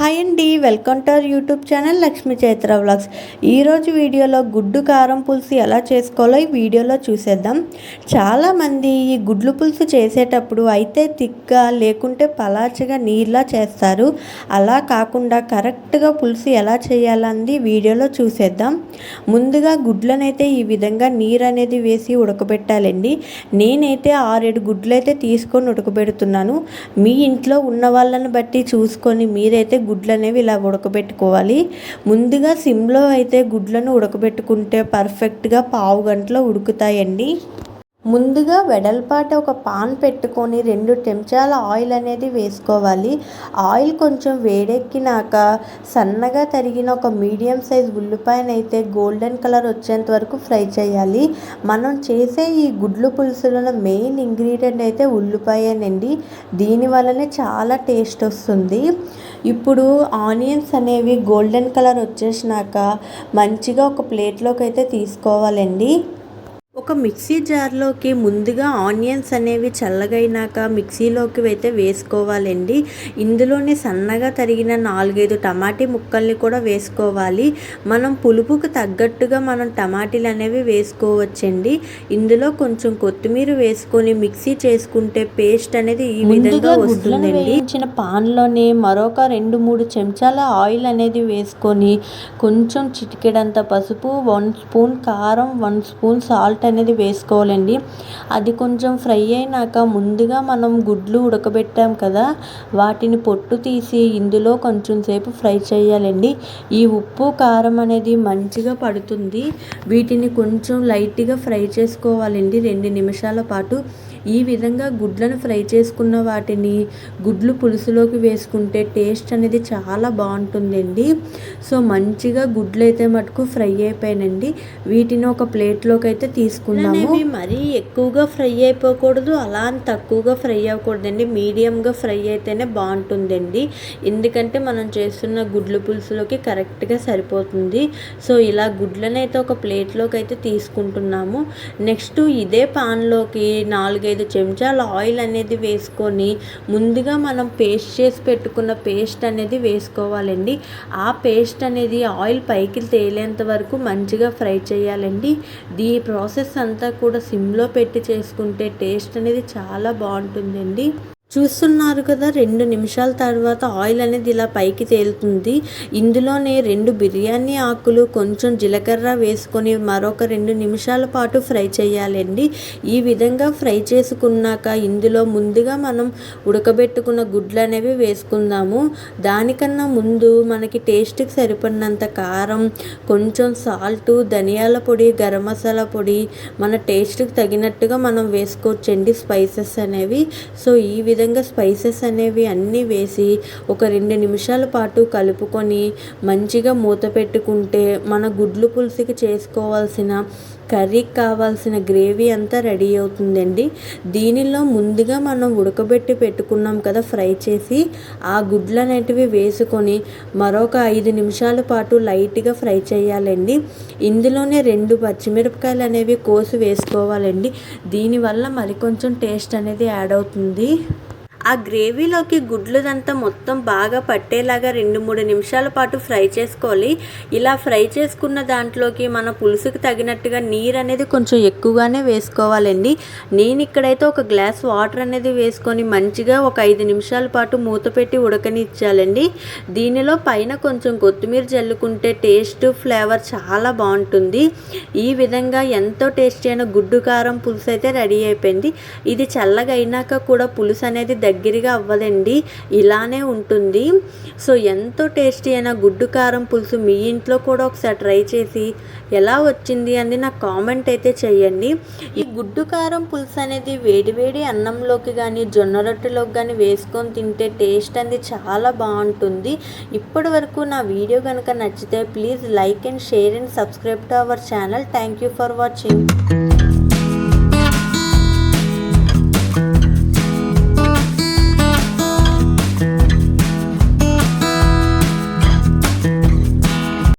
Hi అండి, welcome to our YouTube channel Lakshmi Chaitra vlogs. ఈరోజు వీడియోలో గుడ్డు కారం పులుసు ఎలా చేసుకోవాలో ఈ వీడియోలో చూసేద్దాం. చాలామంది ఈ గుడ్లు పులుసు చేసేటప్పుడు అయితే తిక్గా లేకుంటే పలాచగా నీళ్ళలా చేస్తారు. అలా కాకుండా కరెక్ట్గా పులుసు ఎలా చేయాలన్నది వీడియోలో చూసేద్దాం. ముందుగా గుడ్లనైతే ఈ విధంగా నీరు అనేది వేసి ఉడకబెట్టాలండి. నేనైతే 6-7 గుడ్లు అయితే తీసుకొని ఉడకబెడుతున్నాను. మీ ఇంట్లో ఉన్న వాళ్ళని బట్టి చూసుకొని మీరైతే గుడ్లు అనేవి ఇలా ఉడకబెట్టుకోవాలి. ముందుగా సిమ్లో అయితే గుడ్లను ఉడకబెట్టుకుంటే పర్ఫెక్ట్గా పావు గంటలో ఉడుకుతాయండి. ముందుగా వెడల్పాటి ఒక పాన్ పెట్టుకొని 2 చెంచాల ఆయిల్ అనేది వేసుకోవాలి. ఆయిల్ కొంచెం వేడెక్కినాక సన్నగా తరిగిన ఒక మీడియం సైజ్ ఉల్లిపాయనైతే గోల్డెన్ కలర్ వచ్చేంత వరకు ఫ్రై చేయాలి. మనం చేసే ఈ గుడ్లు పులుసులో మెయిన్ ఇంగ్రీడియంట్ అయితే ఉల్లిపాయనండి. దీనివల్లనే చాలా టేస్ట్ వస్తుంది. ఇప్పుడు ఆనియన్స్ అనేవి గోల్డెన్ కలర్ వచ్చేసినాక మంచిగా ఒక ప్లేట్లోకి అయితే తీసుకోవాలండి. ఒక మిక్సీ జార్లోకి ముందుగా ఆనియన్స్ అనేవి చల్లగైనాక మిక్సీలోకి అయితే వేసుకోవాలండి. ఇందులోనే సన్నగా తరిగిన 4-5 టమాటీ ముక్కల్ని కూడా వేసుకోవాలి. మనం పులుపుకు తగ్గట్టుగా మనం టమాటీలు అనేవి వేసుకోవచ్చండి. ఇందులో కొంచెం కొత్తిమీర వేసుకొని మిక్సీ చేసుకుంటే పేస్ట్ అనేది ఈ విధంగా వస్తుందండి. చిన్న పాన్లోనే మరొక 2-3 చెంచాల ఆయిల్ అనేది వేసుకొని కొంచెం చిటికెడంత పసుపు, 1 స్పూన్ కారం, 1 స్పూన్ సాల్ట్ అనేది వేసుకోవాలండి. అది కొంచెం ఫ్రై అయినాక ముందుగా మనం గుడ్లు ఉడకబెట్టాం కదా, వాటిని పొట్టు తీసి ఇందులో కొంచెం సేపు ఫ్రై చేయాలండి. ఈ ఉప్పు కారం అనేది మంచిగా పడుతుంది. వీటిని కొంచెం లైట్గా ఫ్రై చేసుకోవాలండి 2 నిమిషాల పాటు. ఈ విధంగా గుడ్లను ఫ్రై చేసుకున్న వాటిని గుడ్లు పులుసులోకి వేసుకుంటే టేస్ట్ అనేది చాలా బాగుంటుందండి. సో మంచిగా గుడ్లు అయితే మటుకు ఫ్రై అయిపోయానండి. వీటిని ఒక ప్లేట్లోకి అయితే తీసుకుందాము. మరీ ఎక్కువగా ఫ్రై అయిపోకూడదు, అలా అని తక్కువగా ఫ్రై అవ్వకూడదండి. మీడియంగా ఫ్రై అయితేనే బాగుంటుందండి. ఎందుకంటే మనం చేస్తున్న గుడ్లు పులుసులోకి కరెక్ట్గా సరిపోతుంది. సో ఇలా గుడ్లను అయితే ఒక ప్లేట్లోకి అయితే తీసుకుంటున్నాము. నెక్స్ట్ ఇదే పాన్లోకి 4-5 చెంచాల ఆయిల్ అనేది వేసుకొని ముందుగా మనం పేస్ట్ చేసి పెట్టుకున్న పేస్ట్ అనేది వేసుకోవాలండి. ఆ పేస్ట్ అనేది ఆయిల్ పైకి తేలేంత వరకు మంచిగా ఫ్రై చేయాలండి. ఈ ప్రాసెస్ అంతా కూడా సిమ్లో పెట్టి చేసుకుంటే టేస్ట్ అనేది చాలా బాగుంటుందండి. చూస్తున్నారు కదా, 2 నిమిషాల తర్వాత ఆయిల్ అనేది ఇలా పైకి తేలుతుంది. ఇందులోనే 2 బిర్యానీ ఆకులు, కొంచెం జీలకర్ర వేసుకొని మరొక 2 నిమిషాల పాటు ఫ్రై చేయాలండి. ఈ విధంగా ఫ్రై చేసుకున్నాక ఇందులో ముందుగా మనం ఉడకబెట్టుకున్న గుడ్లు అనేవి వేసుకుందాము. దానికన్నా ముందు మనకి టేస్ట్కి సరిపడినంత కారం, కొంచెం సాల్ట్, ధనియాల పొడి, గరం మసాలా పొడి మన టేస్ట్కి తగినట్టుగా మనం వేసుకోవచ్చండి స్పైసెస్ అనేవి. సో ఈ విధంగా స్పైసెస్ అనేవి అన్నీ వేసి ఒక 2 నిమిషాల పాటు కలుపుకొని మంచిగా మూత పెట్టుకుంటే మన గుడ్లు పులుసుకి చేసుకోవాల్సిన కర్రీకి కావాల్సిన గ్రేవీ అంతా రెడీ అవుతుందండి. దీనిలో ముందుగా మనం ఉడకబెట్టి పెట్టుకున్నాం కదా ఫ్రై చేసి, ఆ గుడ్లు అనేటివి వేసుకొని మరొక 5 నిమిషాల పాటు లైట్గా ఫ్రై చేయాలండి. ఇందులోనే 2 పచ్చిమిరపకాయలు అనేవి కోసి వేసుకోవాలండి. దీనివల్ల మరి కొంచెం టేస్ట్ అనేది యాడ్ అవుతుంది. ఆ గ్రేవీలోకి గుడ్లదంతా మొత్తం బాగా పట్టేలాగా 2-3 నిమిషాల పాటు ఫ్రై చేసుకోవాలి. ఇలా ఫ్రై చేసుకున్న దాంట్లోకి మన పులుసుకి తగినట్టుగా నీరు అనేది కొంచెం ఎక్కువగానే వేసుకోవాలండి. నేను ఇక్కడైతే ఒక గ్లాస్ వాటర్ అనేది వేసుకొని మంచిగా ఒక 5 నిమిషాల పాటు మూత పెట్టి ఉడకనిచ్చాలండి. దీనిలో పైన కొంచెం కొత్తిమీర జల్లుకుంటే టేస్ట్, ఫ్లేవర్ చాలా బాగుంటుంది. ఈ విధంగా ఎంతో టేస్టీ అయిన గుడ్డు కారం పులుసు అయితే రెడీ అయిపోయింది. ఇది చల్లగా అయినాక కూడా పులుసు అనేది దగ్గరగా అవ్వదండి, ఇలానే ఉంటుంది. సో ఎంతో టేస్టీ అయిన గుడ్డు కారం పులుసు మీ ఇంట్లో కూడా ఒకసారి ట్రై చేసి ఎలా వచ్చింది అని నాకు కామెంట్ అయితే చేయండి. ఈ గుడ్డు కారం పులుసు అనేది వేడివేడి అన్నంలోకి కానీ జొన్న రొట్టెలోకి కానీ వేసుకొని తింటే టేస్ట్ అనేది చాలా బాగుంటుంది. ఇప్పటి వరకు నా వీడియో కనుక నచ్చితే please like and share and subscribe to our channel. Thank you for watching.